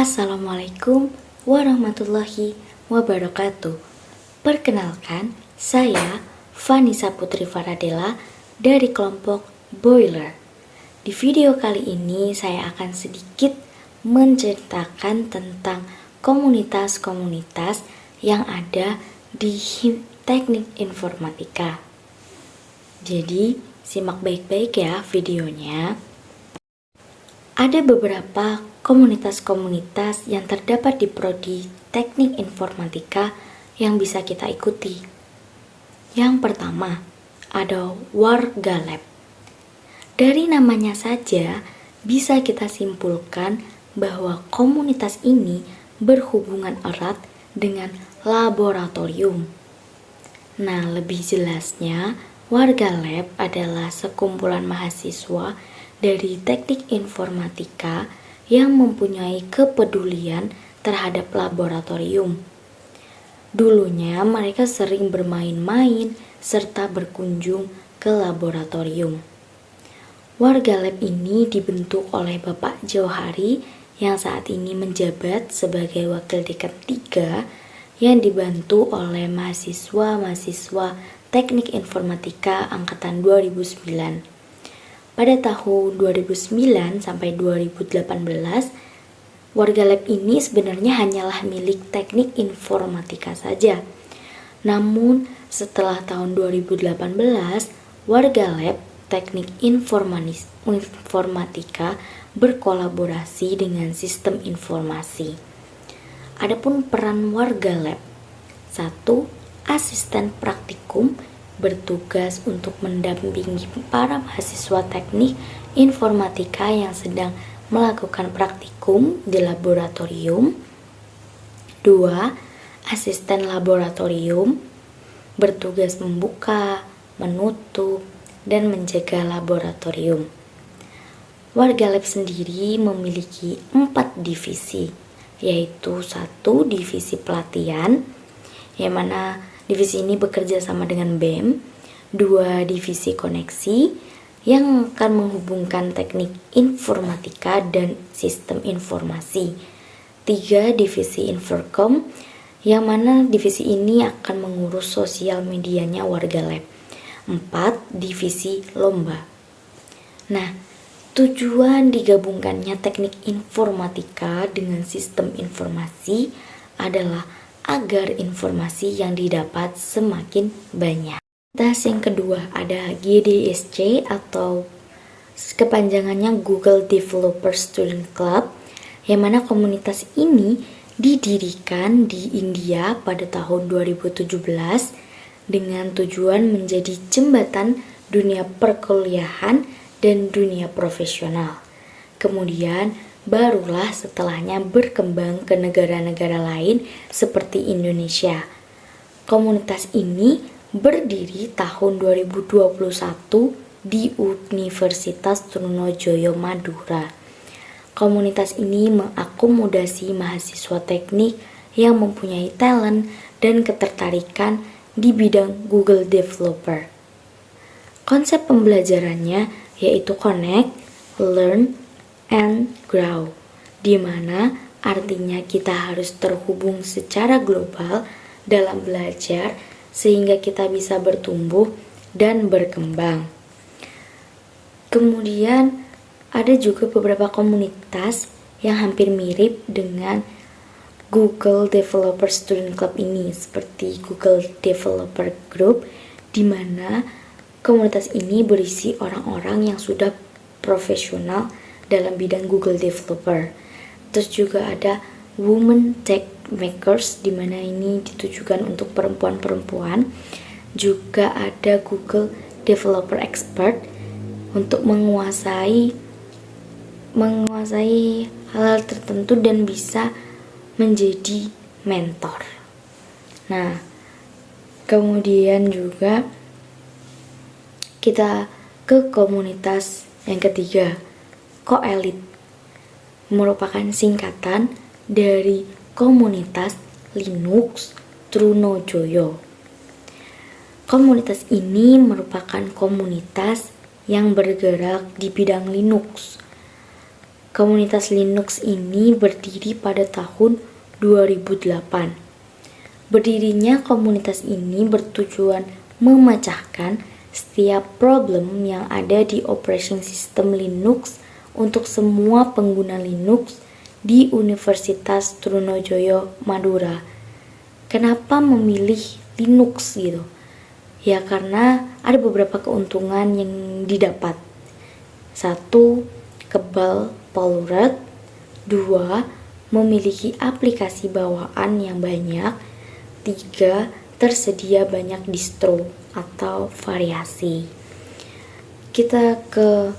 Assalamualaikum warahmatullahi wabarakatuh. Perkenalkan, saya Vanessa Putri Faradela dari kelompok Boiler. Di video kali ini saya akan sedikit menceritakan tentang komunitas-komunitas yang ada di teknik informatika. Jadi, simak baik-baik ya videonya. Ada beberapa komunitas-komunitas yang terdapat di prodi Teknik Informatika yang bisa kita ikuti. Yang pertama, ada Warga Lab. Dari namanya saja bisa kita simpulkan bahwa komunitas ini berhubungan erat dengan laboratorium. Nah, lebih jelasnya, Warga Lab adalah sekumpulan mahasiswa dari teknik informatika yang mempunyai kepedulian terhadap laboratorium. Dulunya mereka sering bermain-main serta berkunjung ke laboratorium. Warga Lab ini dibentuk oleh Bapak Jauhari yang saat ini menjabat sebagai Wakil Dekan 3 yang dibantu oleh mahasiswa-mahasiswa Teknik Informatika angkatan 2009. Pada tahun 2009 sampai 2018, Warga Lab ini sebenarnya hanyalah milik Teknik Informatika saja. Namun, setelah tahun 2018, Warga Lab Teknik Informatika berkolaborasi dengan Sistem Informasi. Adapun peran Warga Lab: 1. Asisten praktikum bertugas untuk mendampingi para mahasiswa teknik informatika yang sedang melakukan praktikum di laboratorium. 2. Asisten laboratorium bertugas membuka, menutup, dan menjaga laboratorium. Warga Lab sendiri memiliki 4 divisi, yaitu 1. Divisi pelatihan, yang mana divisi ini bekerja sama dengan BEM. 2. Divisi koneksi yang akan menghubungkan teknik informatika dan sistem informasi. 3. Divisi Infokom yang mana divisi ini akan mengurus sosial medianya Warga Lab. 4. Divisi lomba. Nah, tujuan digabungkannya teknik informatika dengan sistem informasi adalah agar informasi yang didapat semakin banyak. Komunitas yang kedua ada GDSC atau kepanjangannya Google Developer Student Club, yang mana komunitas ini didirikan di India pada tahun 2017 dengan tujuan menjadi jembatan dunia perkuliahan dan dunia profesional. Kemudian barulah setelahnya berkembang ke negara-negara lain seperti Indonesia. Komunitas ini berdiri tahun 2021 di Universitas Trunojoyo Madura. Komunitas ini mengakomodasi mahasiswa teknik yang mempunyai talent dan ketertarikan di bidang Google Developer. Konsep pembelajarannya yaitu Connect, Learn, and Grow, di mana artinya kita harus terhubung secara global dalam belajar sehingga kita bisa bertumbuh dan berkembang. Kemudian ada juga beberapa komunitas yang hampir mirip dengan Google Developer Student Club ini, seperti Google Developer Group, di mana komunitas ini berisi orang-orang yang sudah profesional dalam bidang Google Developer. Terus juga ada Women Tech Makers, di mana ini ditujukan untuk perempuan-perempuan. Juga ada Google Developer Expert untuk menguasai hal-hal tertentu dan bisa menjadi mentor. Nah, kemudian juga kita ke komunitas yang ketiga, Koelit, merupakan singkatan dari Komunitas Linux Trunojoyo. Komunitas ini merupakan komunitas yang bergerak di bidang Linux. Komunitas Linux ini berdiri pada tahun 2008. Berdirinya komunitas ini bertujuan memecahkan setiap problem yang ada di operating system Linux untuk semua pengguna Linux di Universitas Trunojoyo, Madura. Kenapa memilih Linux gitu? Ya karena ada beberapa keuntungan yang didapat. 1. Kebal polurat. 2. Memiliki aplikasi bawaan yang banyak. 3. Tersedia banyak distro atau variasi. Kita ke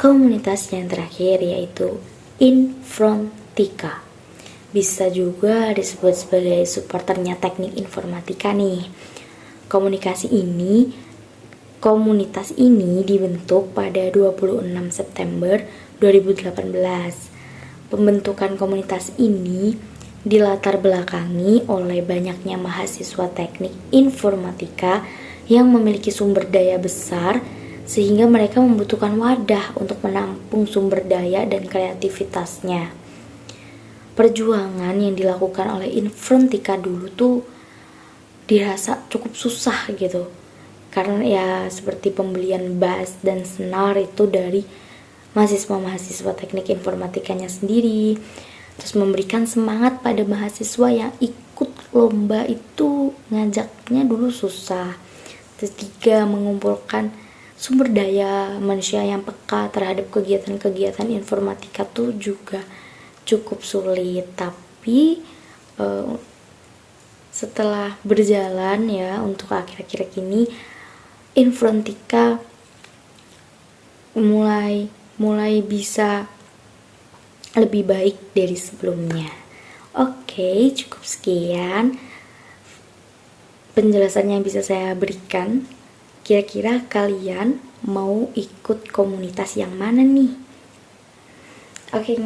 komunitas yang terakhir, yaitu Infrontika. Bisa juga disebut sebagai supporternya teknik informatika nih. Komunitas ini dibentuk pada 26 September 2018. Pembentukan komunitas ini dilatar belakangi oleh banyaknya mahasiswa teknik informatika yang memiliki sumber daya besar, sehingga mereka membutuhkan wadah untuk menampung sumber daya dan kreativitasnya. Perjuangan yang dilakukan oleh Infrontika dulu tuh dirasa cukup susah gitu, karena ya seperti pembelian bass dan senar itu dari mahasiswa teknik informatikanya sendiri, terus memberikan semangat pada mahasiswa yang ikut lomba itu ngajaknya dulu susah. Terus 3, mengumpulkan sumber daya manusia yang peka terhadap kegiatan-kegiatan informatika tuh juga cukup sulit. Tapi setelah berjalan ya untuk akhir-akhir ini, Infrontika mulai bisa lebih baik dari sebelumnya. Oke, cukup sekian penjelasan yang bisa saya berikan. Kira-kira kalian mau ikut komunitas yang mana nih? Oke,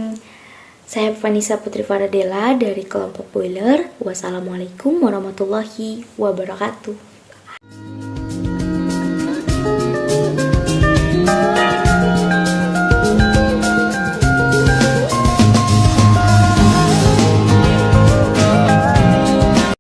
saya Vanessa Putri Faradela dari kelompok Boiler. Wassalamualaikum warahmatullahi wabarakatuh.